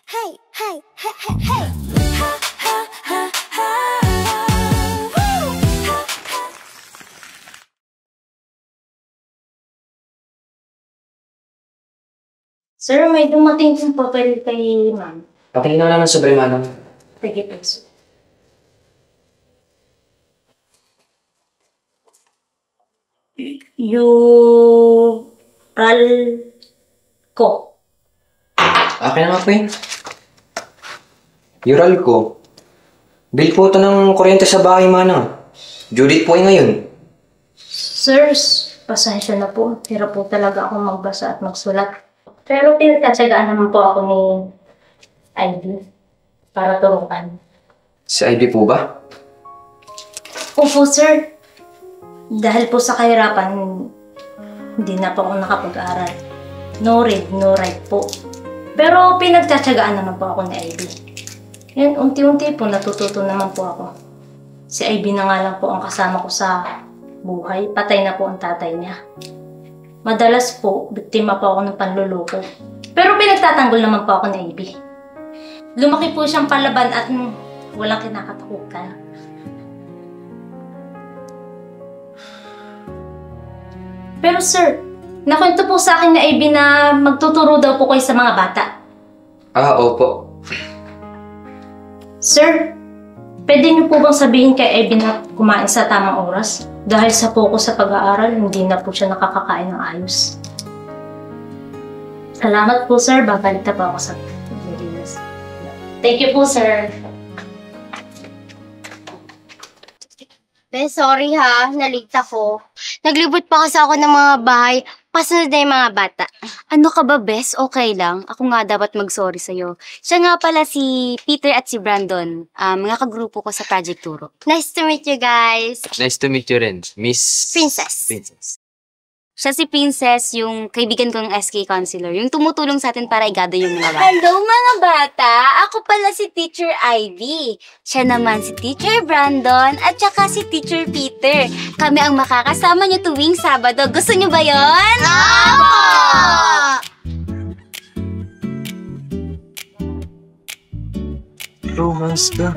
Hey, hey, hey, hey, hey. Ha, ha, ha, ha. Woo! Ha, ha. Sir, may dumating pong papel kay ma'am. Patingin na naman sobre manang. Sige po, sir. Uralco. Akin na nga po yun. Yural ko. Bill po ito ng kuryente sa bahay, manang. Due date po ay ngayon. Sir, pasensya na po. Hirap po talaga akong magbasa at magsulat. Pero pinagtatsagaan naman po ako ni Ivy para turukan. Si Ivy po ba? Opo, sir. Dahil po sa kahirapan, hindi na po ako nakapag-aral. No read, no write po. Pero pinagtatsagaan naman po ako ni Ivy. Yan, unti-unti po natututo naman po ako. Si Ivy na nga lang po ang kasama ko sa buhay. Patay na po ang tatay niya. Madalas po, biktima po ako ng panluloko. Pero pinagtatanggol naman po ako ni Ivy. Lumaki po siyang palaban at walang kinakatakutan. Pero sir, nakwento po sa akin ni Ivy na magtuturo daw po kayo sa mga bata. Opo. Sir, pwede niyo po bang sabihin kay Ivy na kumain sa tamang oras? Dahil sa focus sa pag-aaral, hindi na po siya nakakakain ng ayos. Salamat po, sir. Babalik na po ako sa Pilipinas. Thank you po, sir. Sorry ha, nalate ako. Naglibot pa kasi ako ng mga bahay, pasunod na yung mga bata. Ano ka ba, Bes? Okay lang. Ako nga dapat mag-sorry sa'yo. Siya nga pala si Peter at si Brandon. Mga kagrupo ko sa Project Turo. Nice to meet you guys. Nice to meet you rin, Miss... Princess. Siya si Princess, yung kaibigan kong SK Counselor. Yung tumutulong sa atin para igado yung mga bata. Hello mga bata, ako pala si Teacher Ivy. Siya naman si Teacher Brandon at saka si Teacher Peter. Kami ang makakasama niyo tuwing Sabado. Gusto niyo ba yon? Opo! Romance ka.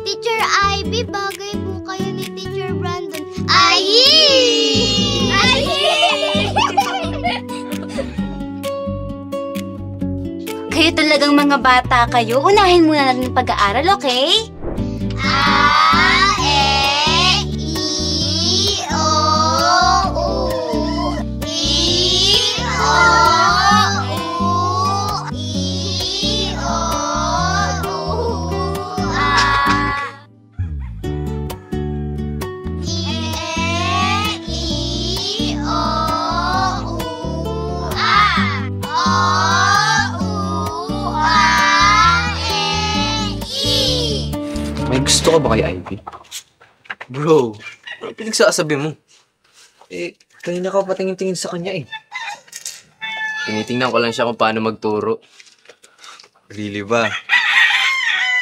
Teacher Ivy, bagay po kayo ni Teacher Brandon. Ay! Kayo talagang mga bata kayo. Unahin muna natin ang pag-aaral, okay? A, E, I, O, U. I, O, U. I, O, U. A. I, E, I, O, U. A. O, U, A, E, I. May gusto ka ba kay Ivy? Bro, ano pinagsasabi mo? Kanina ka patingin-tingin sa kanya eh. Tinitingnan ko lang siya kung paano magturo. Really ba?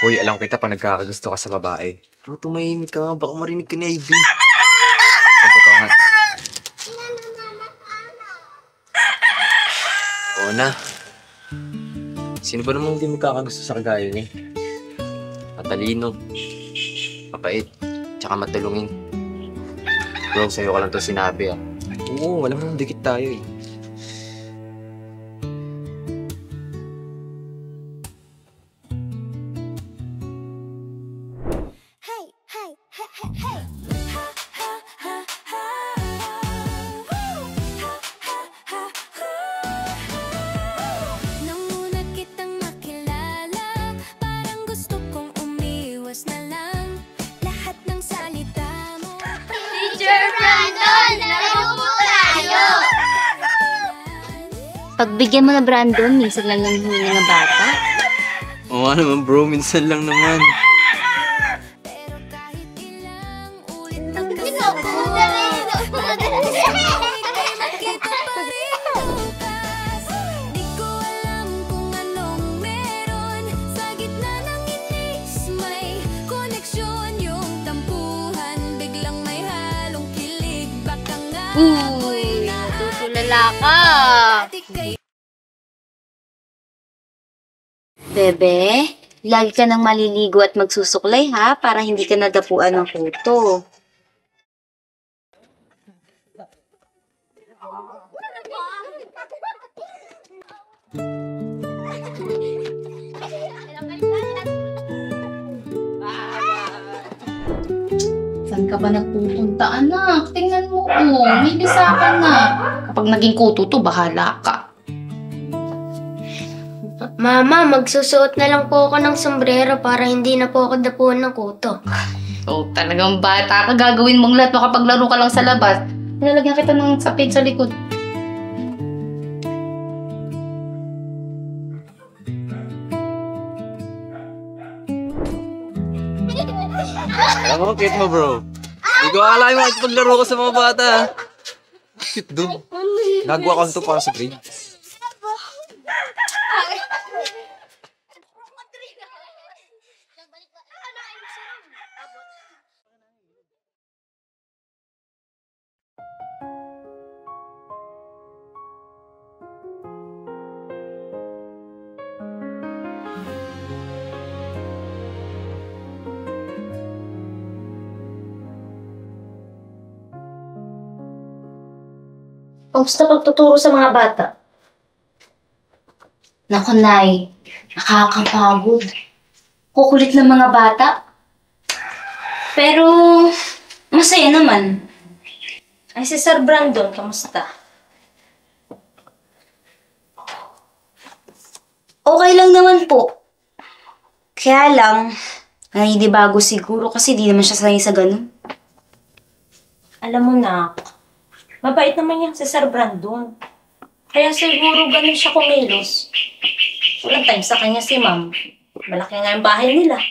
Hoy, alam kita pa nagkakagusto ka sa babae. Bro, tumahimik ka. Baka marinig ka ni Ivy. Sa totoo nga. Oo na. Sino ba namang hindi magkakagusto sa kagaya niya? Matalino, mapait, tsaka matulungin. Bro, sa'yo ko lang to sinabi ah. Oo, alam mo, dikit tayo eh. Hey, hey, hey, hey, hey. Ha, ha, ha, ha. Woo! Ha, ha, ha, ha. Nang una kitang makilala, parang gusto kong umiwas na lang. Lahat ng salita mo. Teacher Brandon, laro po tayo! Pagbigyan mo na Brandon, minsan lang yung huli ng bata. Oo nga naman bro, minsan lang naman. Pero kahit ilang ulit Ito po, dali! Kita pa rin bukas. Di ko alam kung anong meron. Sa gitna ng inis may koneksyon. Yung tampuhan biglang may halong kilig. Baka nga ako'y Tutulala ka! Bebe, lagi ka nang maliligo at magsusuklay ha, para hindi ka nadapuan ng kuto. Saan ka ba nagpupunta, anak? Tingnan mo, may bisa ka na. Kapag naging kuto to, bahala ka. Mama, magsusuot na lang po ako ng sombrero para hindi na po ako dapuan ng kuto. So, talagang bata ka, gagawin mong lahat, makapaglaro ka lang sa labas. Nilalagyan kita ng sapid sa likod. Alam mo, cute mo, bro. Hindi ko akalain mo paglaro ko sa mga bata. Cute dun. Nagawa ko to para sa grade. Kamusta pagtuturo sa mga bata? Naku, Nay, nakakapagod. Kukulit ng mga bata. Pero, masaya naman. Ay, si Sir Brandon, kamusta? Okay lang naman po. Kaya lang, naninibago siguro kasi di naman siya sanay sa ganun. Alam mo na, mabait naman yan si Sir Brandon. Kaya siguro ganun siya kumilos. Walang time sa kanya si Ma'am. Malaki nga yung bahay nila.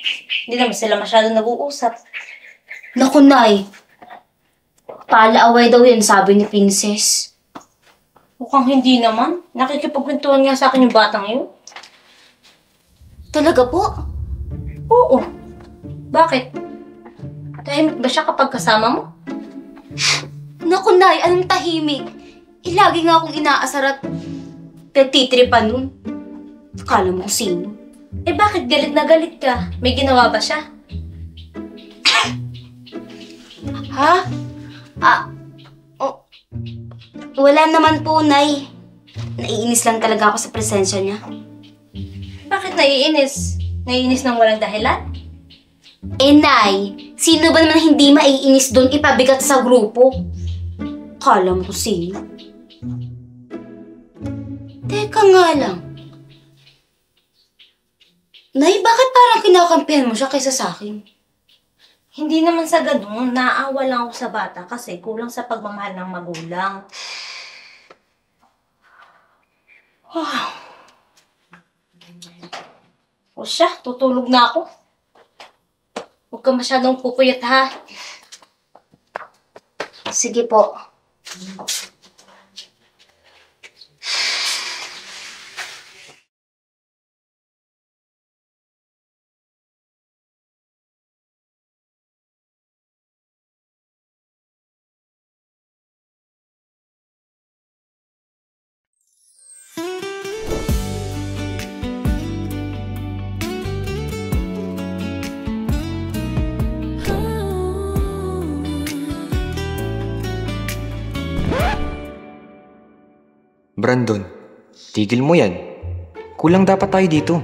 Hindi naman sila masyado nag-uusap. Naku, Nay. Palaaway daw yun, sabi ni Princess. Mukhang hindi naman. Nakikipagkwentuhan nga sa akin yung batang yun. Talaga po? Oo. Bakit? Tahimik ba siya kapag kasama mo? Naku, Nay, anong tahimik? Lagi nga akong inaasar at nagtitripan nun. Akala mo kung sino. Eh bakit galit na galit ka? May ginawa ba siya? Ha? Wala naman po, Nay. Naiinis lang talaga ako sa presensya niya. Bakit naiinis? Naiinis ng walang dahilan? Eh, Nay, sino ba naman hindi maiinis doon ipabigat sa grupo? Akala mo kung sino. Teka nga lang. Nay, bakit parang kinakampihan mo siya kaysa sa akin? Hindi naman sa ganun. Naaawa lang ako sa bata kasi kulang sa pagmamahal ng magulang. Wow. O siya, tutulog na ako. Huwag ka masyadong pupuyat ha. Sige po. Brandon, tigil mo yan. Kulang dapat tayo dito.